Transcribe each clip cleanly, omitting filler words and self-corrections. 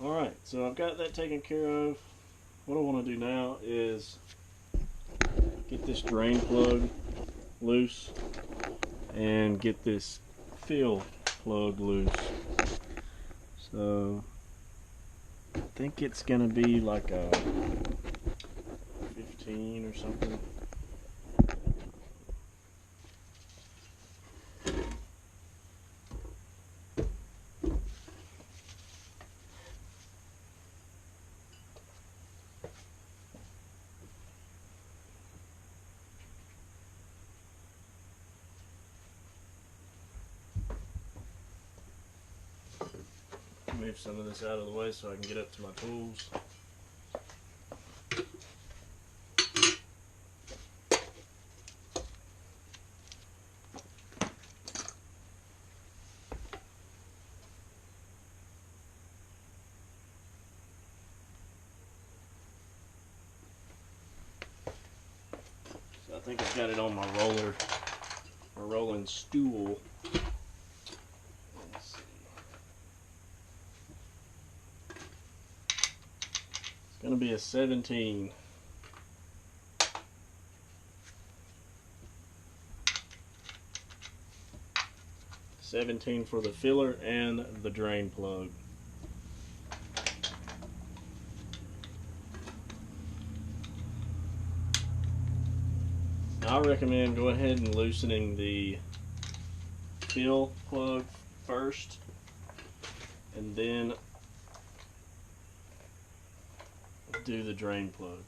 Alright, so I've got that taken care of. What I want to do now is get this drain plug loose and get this fill plug loose. So I think it's going to be like a 15 or something. Move some of this out of the way so I can get up to my tools. So I think I've got it on my rolling stool. Going to be a 17. For the filler and the drain plug. I recommend go ahead and loosening the fill plug first, and then do the drain plug.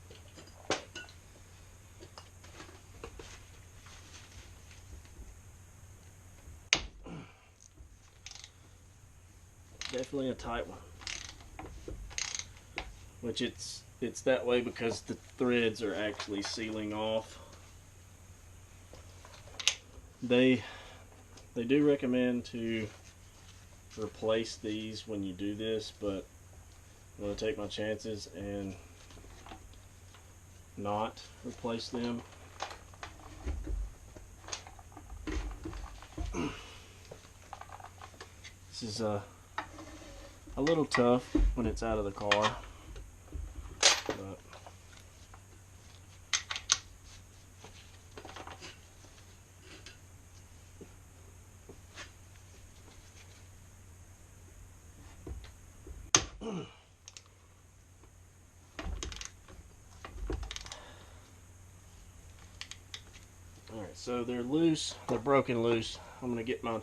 Definitely a tight one, which it's that way because the threads are actually sealing off. They do recommend to replace these when you do this, but I'm going to take my chances and not replace them. This is a little tough when it's out of the car, but alright, so they're loose, they're broken loose. I'm going to get my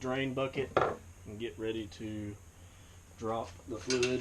drain bucket and get ready to drop the fluid.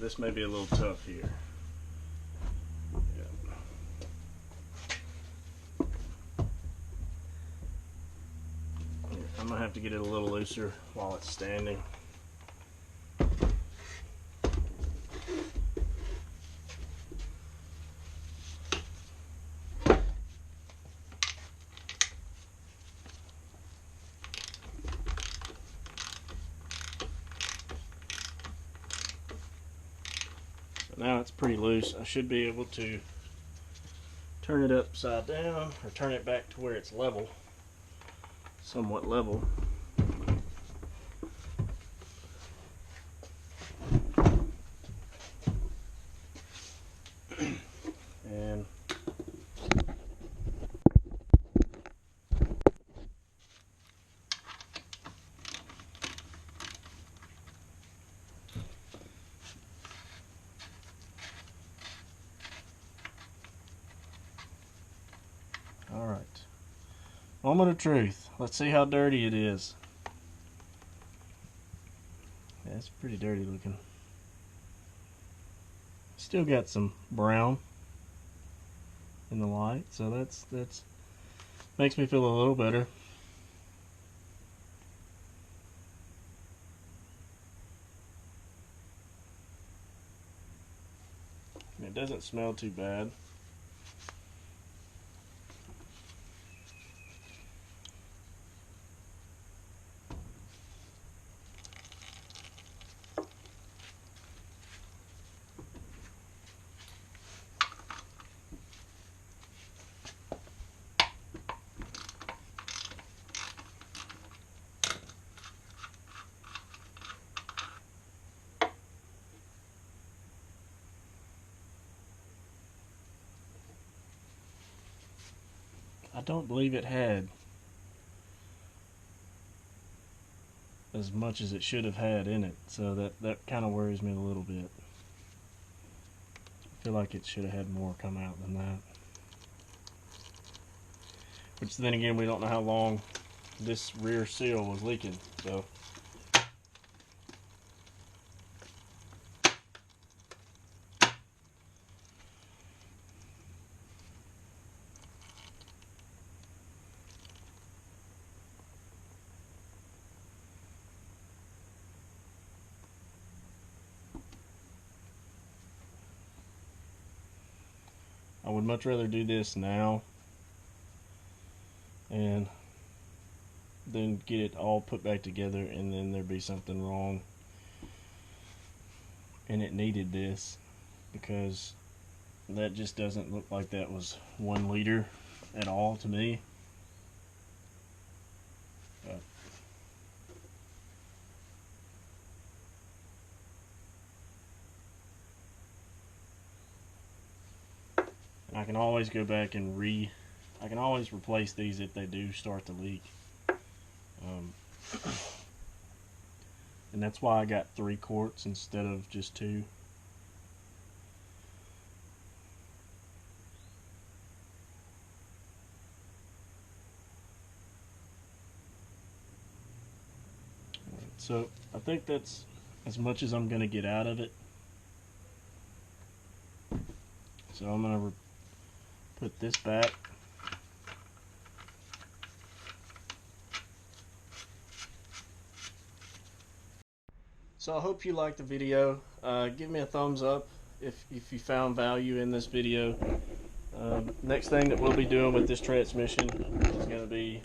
This may be a little tough here. Yeah. I'm gonna have to get it a little looser while it's standing. Now it's pretty loose. I should be able to turn it upside down or turn it back to where it's level, somewhat level. And all right, Moment of truth. Let's see how dirty it is. Yeah, it's pretty dirty looking. Still got some brown in the light, so that's makes me feel a little better. It doesn't smell too bad. I don't believe it had as much as it should have had in it, so that kind of worries me a little bit. I feel like it should have had more come out than that. Which then again, we don't know how long this rear seal was leaking, so. I would much rather do this now and then get it all put back together and then there'd be something wrong and it needed this, because that just doesn't look like that was 1 liter at all to me. But I can always go back and I can always replace these if they do start to leak. And that's why I got 3 quarts instead of just 2. So I think that's as much as I'm going to get out of it. So I'm going to put this back. So I hope you liked the video. Give me a thumbs up if you found value in this video. Next thing that we'll be doing with this transmission is going to be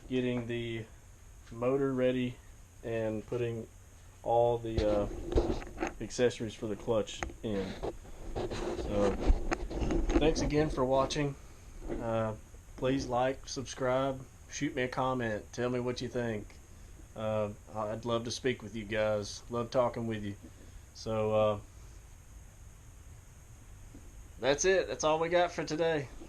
getting the motor ready and putting all the accessories for the clutch in. So thanks again for watching. Please like, subscribe, shoot me a comment, tell me what you think. I'd love to speak with you guys. Love talking with you. So that's it. That's all we got for today.